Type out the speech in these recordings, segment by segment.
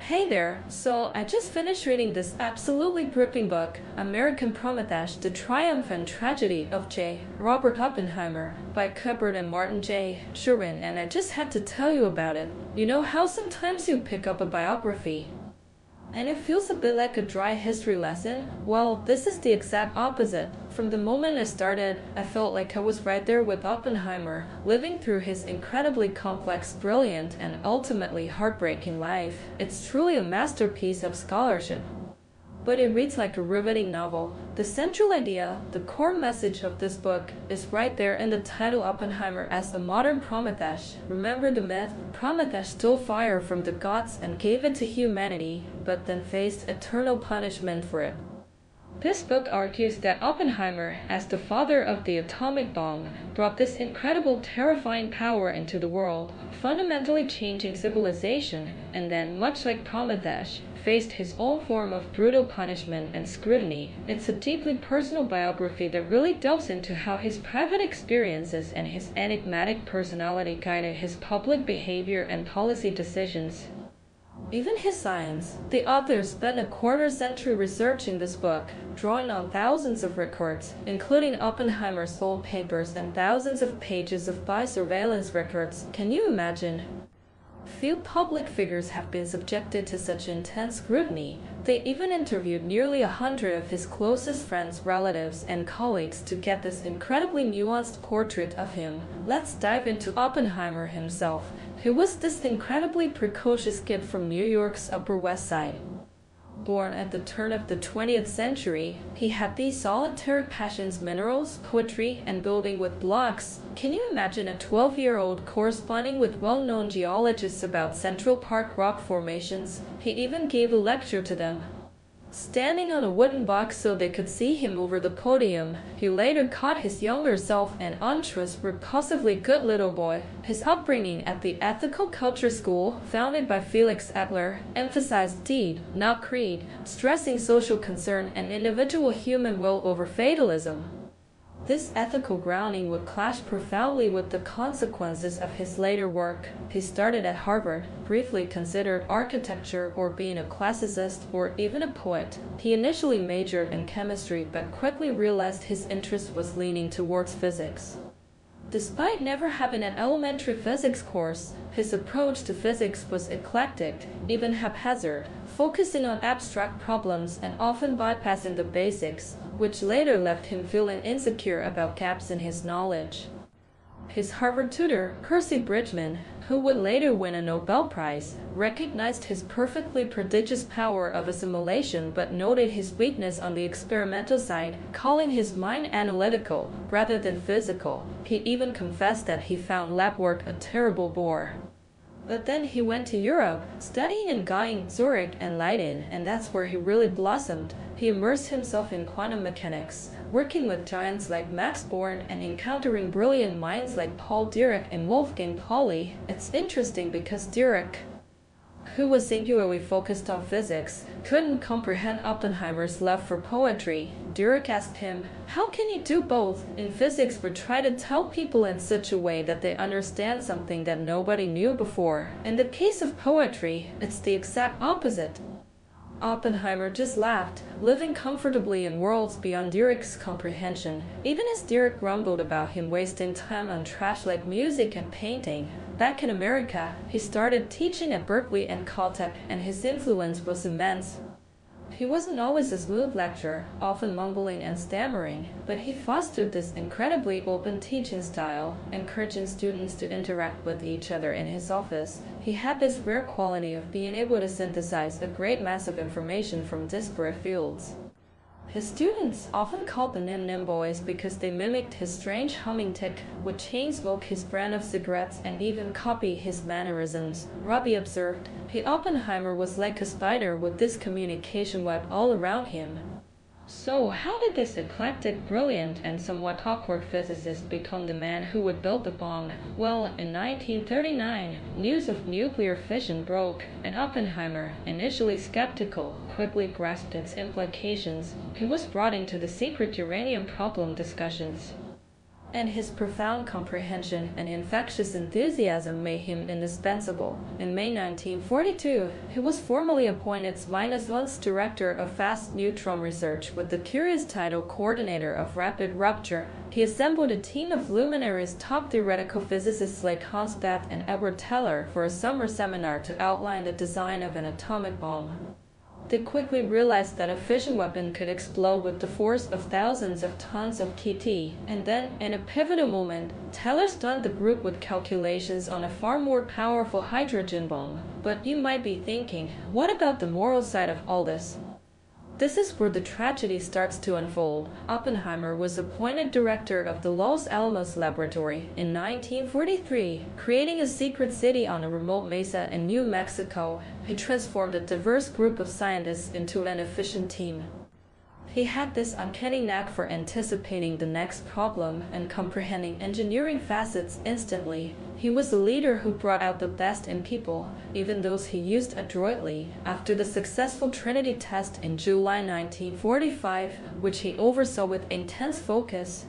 Hey there, so I just finished reading this absolutely gripping book, American Prometheus, The Triumph and Tragedy of J. Robert Oppenheimer, by Cuthbert and Martin J. Sherwin, and I just had to tell you about it. You know how sometimes you pick up a biography and it feels a bit like a dry history lesson? Well, this is the exact opposite. From the moment I started, I felt like I was right there with Oppenheimer, living through his incredibly complex, brilliant, and ultimately heartbreaking life. It's truly a masterpiece of scholarship. But it reads like a riveting novel. The central idea, the core message of this book, is right there in the title Oppenheimer as a modern Prometheus. Remember the myth? Prometheus stole fire from the gods and gave it to humanity, but then faced eternal punishment for it. This book argues that Oppenheimer, as the father of the atomic bomb, brought this incredible, terrifying power into the world, fundamentally changing civilization, and then, much like Prometheus, faced his own form of brutal punishment and scrutiny. It's a deeply personal biography that really delves into how his private experiences and his enigmatic personality guided his public behavior and policy decisions. Even his science. The author spent a quarter-century researching this book, drawing on thousands of records, including Oppenheimer's old papers and thousands of pages of biosurveillance records. Can you imagine? Few public figures have been subjected to such intense scrutiny. They even interviewed nearly 100 of his closest friends, relatives, and colleagues to get this incredibly nuanced portrait of him. Let's dive into Oppenheimer himself. He was this incredibly precocious kid from New York's Upper West Side. Born at the turn of the 20th century, he had these solitary passions: minerals, poetry, and building with blocks. Can you imagine a 12-year-old corresponding with well-known geologists about Central Park rock formations? He even gave a lecture to them, standing on a wooden box so they could see him over the podium. He later called his younger self an unctuous, repulsively good little boy. His upbringing at the Ethical Culture School, founded by Felix Adler, emphasized deed, not creed, stressing social concern and individual human will over fatalism. This ethical grounding would clash profoundly with the consequences of his later work. He started at Harvard, briefly considered architecture or being a classicist or even a poet. He initially majored in chemistry but quickly realized his interest was leaning towards physics. Despite never having an elementary physics course, his approach to physics was eclectic, even haphazard, focusing on abstract problems and often bypassing the basics, which later left him feeling insecure about gaps in his knowledge. His Harvard tutor, Percy Bridgman, who would later win a Nobel Prize, recognized his perfectly prodigious power of assimilation but noted his weakness on the experimental side, calling his mind analytical rather than physical. He even confessed that he found lab work a terrible bore. But then he went to Europe, studying in Gien, Zurich, and Leiden, and that's where he really blossomed. He immersed himself in quantum mechanics, working with giants like Max Born and encountering brilliant minds like Paul Dirac and Wolfgang Pauli. It's interesting because Dirac, who was singularly focused on physics, couldn't comprehend Oppenheimer's love for poetry. Dirac asked him, "How can you do both? In physics, we try to tell people in such a way that they understand something that nobody knew before. In the case of poetry, it's the exact opposite." Oppenheimer just laughed, living comfortably in worlds beyond Dirac's comprehension, even as Dirac grumbled about him wasting time on trash like music and painting. Back in America, he started teaching at Berkeley and Caltech, and his influence was immense. He wasn't always a smooth lecturer, often mumbling and stammering, but he fostered this incredibly open teaching style, encouraging students to interact with each other in his office. He had this rare quality of being able to synthesize a great mass of information from disparate fields. His students often called the Nim Nim Boys because they mimicked his strange humming tick, would chain smoke his brand of cigarettes, and even copy his mannerisms. Robbie observed, Oppenheimer was like a spider with this communication web all around him. So how did this eclectic, brilliant, and somewhat awkward physicist become the man who would build the bomb? Well, in 1939, news of nuclear fission broke, and Oppenheimer, initially skeptical, quickly grasped its implications. He was brought into the secret uranium problem discussions. and his profound comprehension and infectious enthusiasm made him indispensable. In May 1942, he was formally appointed _1's Director of Fast Neutron Research with the curious title Coordinator of Rapid Rupture. He assembled a team of luminaries, top theoretical physicists like Hans Bethe and Edward Teller, for a summer seminar to outline the design of an atomic bomb. They quickly realized that a fission weapon could explode with the force of thousands of tons of KT, and then, in a pivotal moment, Teller stunned the group with calculations on a far more powerful hydrogen bomb. But you might be thinking, what about the moral side of all this? This is where the tragedy starts to unfold. Oppenheimer was appointed director of the Los Alamos Laboratory in 1943, creating a secret city on a remote mesa in New Mexico. He transformed a diverse group of scientists into an efficient team. He had this uncanny knack for anticipating the next problem and comprehending engineering facets instantly. He was a leader who brought out the best in people, even those he used adroitly. After the successful Trinity test in July 1945, which he oversaw with intense focus,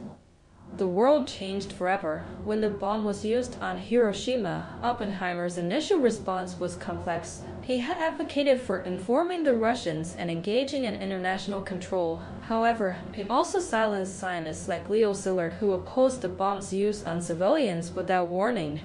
the world changed forever. When the bomb was used on Hiroshima, Oppenheimer's initial response was complex. He had advocated for informing the Russians and engaging in international control. However, he also silenced scientists like Leo Szilard who opposed the bomb's use on civilians without warning.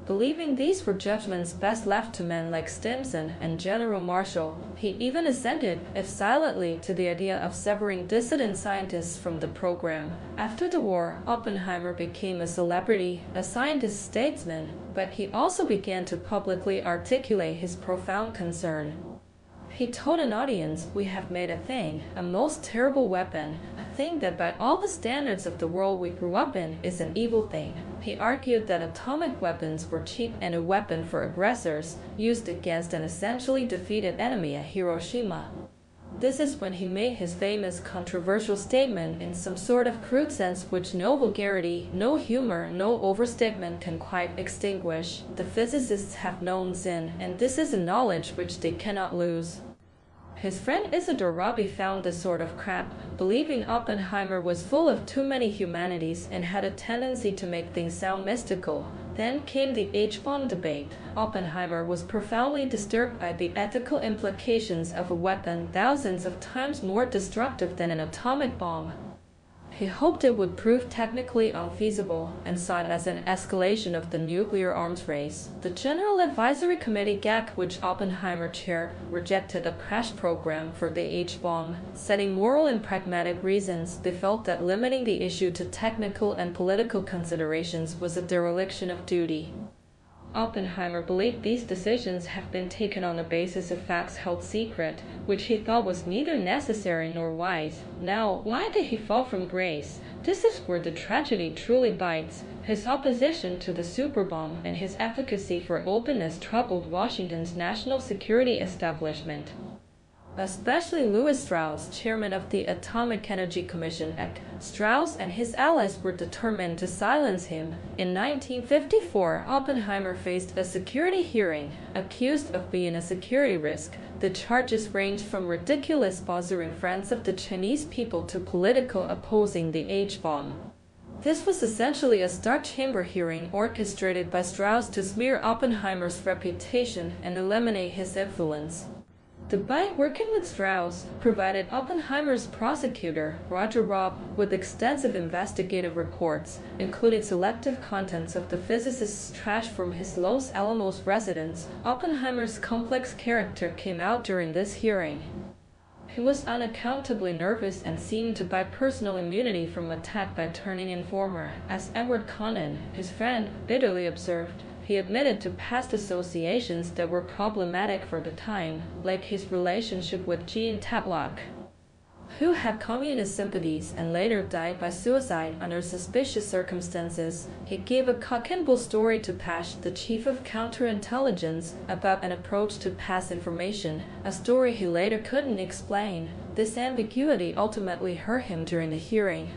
Believing these were judgments best left to men like Stimson and General Marshall, he even assented, if silently, to the idea of severing dissident scientists from the program. After the war, Oppenheimer became a celebrity, a scientist-statesman, but he also began to publicly articulate his profound concern. He told an audience, "We have made a thing, a most terrible weapon, a thing that by all the standards of the world we grew up in is an evil thing." He argued that atomic weapons were cheap and a weapon for aggressors, used against an essentially defeated enemy at Hiroshima. This is when he made his famous controversial statement in some sort of crude sense which no vulgarity, no humor, no overstatement can quite extinguish. The physicists have known sin, and this is a knowledge which they cannot lose. His friend Isidore Rabi found this sort of crap, believing Oppenheimer was full of too many humanities and had a tendency to make things sound mystical. Then came the H-bomb debate. Oppenheimer was profoundly disturbed by the ethical implications of a weapon thousands of times more destructive than an atomic bomb. He hoped it would prove technically unfeasible and saw it as an escalation of the nuclear arms race. The General Advisory Committee (GAC), which Oppenheimer chaired, rejected a crash program for the H-bomb, citing moral and pragmatic reasons. They felt that limiting the issue to technical and political considerations was a dereliction of duty. Oppenheimer believed these decisions have been taken on the basis of facts held secret, which he thought was neither necessary nor wise. Now, why did he fall from grace? This is where the tragedy truly bites. His opposition to the superbomb and his advocacy for openness troubled Washington's national security establishment. Especially Lewis Strauss, chairman of the Atomic Energy Commission. Strauss and his allies were determined to silence him. In 1954, Oppenheimer faced a security hearing, accused of being a security risk. The charges ranged from ridiculous bothering friends of the Chinese people to political opposing the H-bomb. This was essentially a dark chamber hearing orchestrated by Strauss to smear Oppenheimer's reputation and eliminate his influence. Despite working with Strauss, provided Oppenheimer's prosecutor, Roger Robb, with extensive investigative reports, including selective contents of the physicist's trash from his Los Alamos residence. Oppenheimer's complex character came out during this hearing. He was unaccountably nervous and seemed to buy personal immunity from attack by turning informer, as Edward Conant, his friend, bitterly observed. He admitted to past associations that were problematic for the time, like his relationship with Jean Tatlock, who had communist sympathies and later died by suicide under suspicious circumstances. He gave a cock-and-bull story to Pash, the chief of counterintelligence, about an approach to pass information, a story he later couldn't explain. This ambiguity ultimately hurt him during the hearing.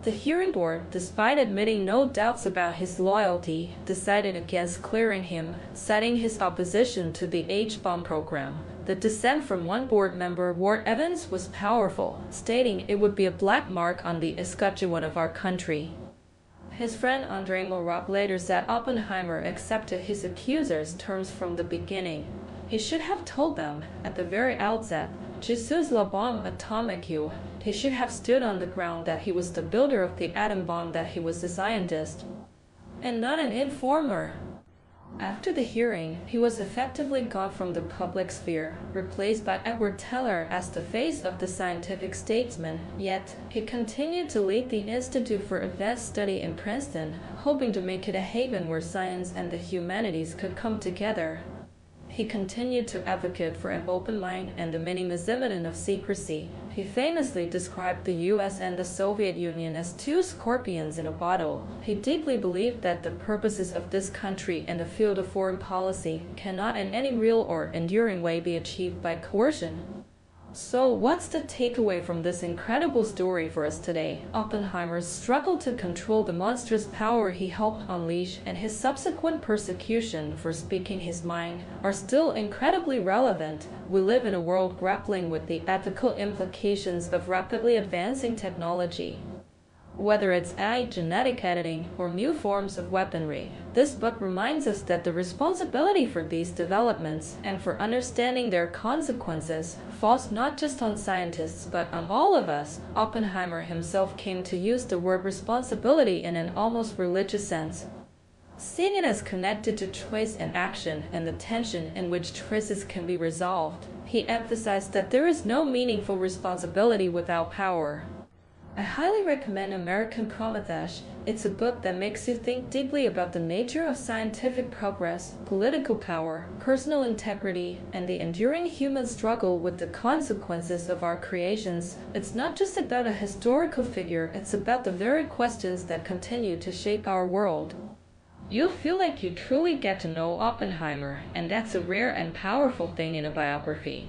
The hearing board, despite admitting no doubts about his loyalty, decided against clearing him, citing his opposition to the H-bomb program. The dissent from one board member, Ward Evans, was powerful, stating it would be a black mark on the escutcheon of our country. His friend Andrei Morok later said Oppenheimer accepted his accusers' terms from the beginning. He should have told them, at the very outset, "Je suis la bombe atomique." He should have stood on the ground that he was the builder of the atom bomb, that he was the scientist, and not an informer. After the hearing, he was effectively gone from the public sphere, replaced by Edward Teller as the face of the scientific statesman. Yet, he continued to lead the Institute for Advanced Study in Princeton, hoping to make it a haven where science and the humanities could come together. He continued to advocate for an open mind and the minimization of secrecy. He famously described the US and the Soviet Union as two scorpions in a bottle. He deeply believed that the purposes of this country in the field of foreign policy cannot in any real or enduring way be achieved by coercion. So, what's the takeaway from this incredible story for us today? Oppenheimer's struggle to control the monstrous power he helped unleash and his subsequent persecution for speaking his mind are still incredibly relevant. We live in a world grappling with the ethical implications of rapidly advancing technology. Whether it's AI, genetic editing, or new forms of weaponry, this book reminds us that the responsibility for these developments and for understanding their consequences falls not just on scientists but on all of us. Oppenheimer himself came to use the word responsibility in an almost religious sense, seeing it as connected to choice and action and the tension in which choices can be resolved. He emphasized that there is no meaningful responsibility without power. I highly recommend American Prometheus. It's a book that makes you think deeply about the nature of scientific progress, political power, personal integrity, and the enduring human struggle with the consequences of our creations. It's not just about a historical figure, it's about the very questions that continue to shape our world. You'll feel like you truly get to know Oppenheimer, and that's a rare and powerful thing in a biography.